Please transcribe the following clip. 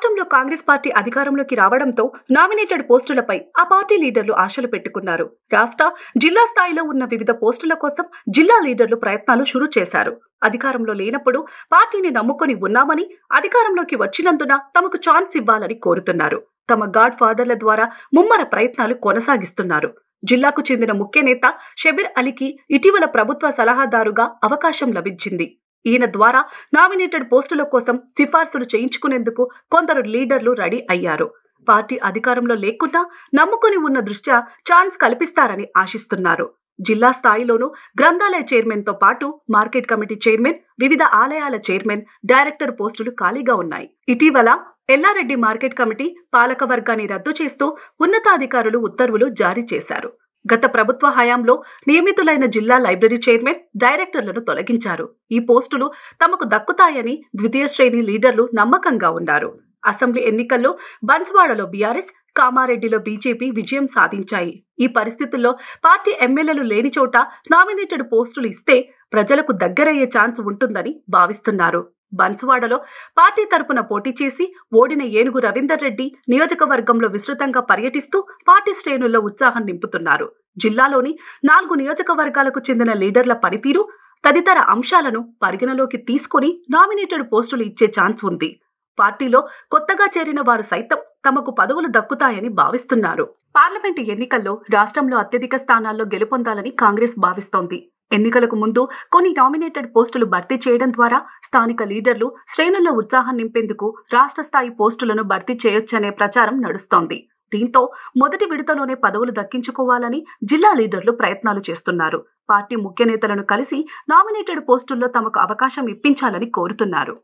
రాష్ట్రంలో కాంగ్రెస్ పార్టీ అధికారంలోకి రావడంతో నామినేటెడ్ పోస్టులపై ఆ పార్టీ లీడర్లు ఆశలు పెట్టుకున్నారు. రాష్ట్ర, జిల్లా స్థాయిలో ఉన్న వివిధ పోస్టుల కోసం జిల్లా లీడర్లు ప్రయత్నాలు షురూ చేశారు. అధికారంలో లేనప్పుడు పార్టీని నమ్ముకొని ఉన్నామని, అధికారంలోకి వచ్చినందున తమకు ఛాన్స్ ఇవ్వాలని కోరుతున్నారు. తమ గాడ్ ఫాదర్ల ద్వారా ముమ్మర ప్రయత్నాలు కొనసాగిస్తున్నారు. జిల్లాకు చెందిన ముఖ్య నేత షబీర్ అలీకి ఇటీవల ప్రభుత్వ సలహాదారుగా అవకాశం లభించింది. ఈయన ద్వారా నామినేటెడ్ పోస్టుల కోసం సిఫార్సులు చేయించుకునేందుకు కొందరు లీడర్లు రెడీ అయ్యారు. పార్టీ అధికారంలో లేకున్నా నమ్ముకుని ఉన్న దృష్ట్యా ఛాన్స్ కల్పిస్తారని ఆశిస్తున్నారు. జిల్లా స్థాయిలోనూ గ్రంథాలయ చైర్మన్తో పాటు మార్కెట్ కమిటీ చైర్మన్, వివిధ ఆలయాల చైర్మన్, డైరెక్టర్ పోస్టులు ఖాళీగా ఉన్నాయి. ఇటీవల ఎల్లారెడ్డి మార్కెట్ కమిటీ పాలక వర్గాన్ని రద్దు చేస్తూ ఉన్నతాధికారులు ఉత్తర్వులు జారీ చేశారు. గత ప్రభుత్వ హయాంలో నియమితులైన జిల్లా లైబ్రరీ చైర్మన్, డైరెక్టర్లను తొలగించారు. ఈ పోస్టులు తమకు దక్కుతాయని ద్వితీయ శ్రేణి లీడర్లు నమ్మకంగా ఉన్నారు. అసెంబ్లీ ఎన్నికల్లో బన్స్వాడలో బీఆర్ఎస్, కామారెడ్డిలో బీజేపీ విజయం సాధించాయి. ఈ పరిస్థితుల్లో పార్టీ ఎమ్మెల్యేలు లేని చోట నామినేటెడ్ పోస్టులు ఇస్తే ప్రజలకు దగ్గరయ్యే ఛాన్స్ ఉంటుందని భావిస్తున్నారు. బన్స్వాడలో పార్టీ తరపున పోటీ చేసి ఓడిన ఏనుగు రవీందర్ రెడ్డి నియోజకవర్గంలో విస్తృతంగా పర్యటిస్తూ పార్టీ శ్రేణుల్లో ఉత్సాహం నింపుతున్నారు. జిల్లాలోని 4 నియోజకవర్గాలకు చెందిన లీడర్ల పనితీరు తదితర అంశాలను పరిగణలోకి తీసుకుని నామినేటెడ్ పోస్టులు ఇచ్చే ఛాన్స్ ఉంది. పార్టీలో కొత్తగా చేరిన వారు సైతం తమకు పదవులు దక్కుతాయని భావిస్తున్నారు. పార్లమెంటు ఎన్నికల్లో రాష్ట్రంలో అత్యధిక స్థానాల్లో గెలుపొందాలని కాంగ్రెస్ భావిస్తోంది. ఎన్నికలకు ముందు కొన్ని నామినేటెడ్ పోస్టులు భర్తీ చేయడం ద్వారా స్థానిక లీడర్లు శ్రేణుల్లో ఉత్సాహం నింపేందుకు రాష్ట్ర స్థాయి పోస్టులను భర్తీ చేయొచ్చనే ప్రచారం నడుస్తోంది. దీంతో మొదటి విడతలోనే పదవులు దక్కించుకోవాలని జిల్లా లీడర్లు ప్రయత్నాలు చేస్తున్నారు. పార్టీ ముఖ్య నేతలను కలిసి నామినేటెడ్ పోస్టుల్లో తమకు అవకాశం ఇప్పించాలని కోరుతున్నారు.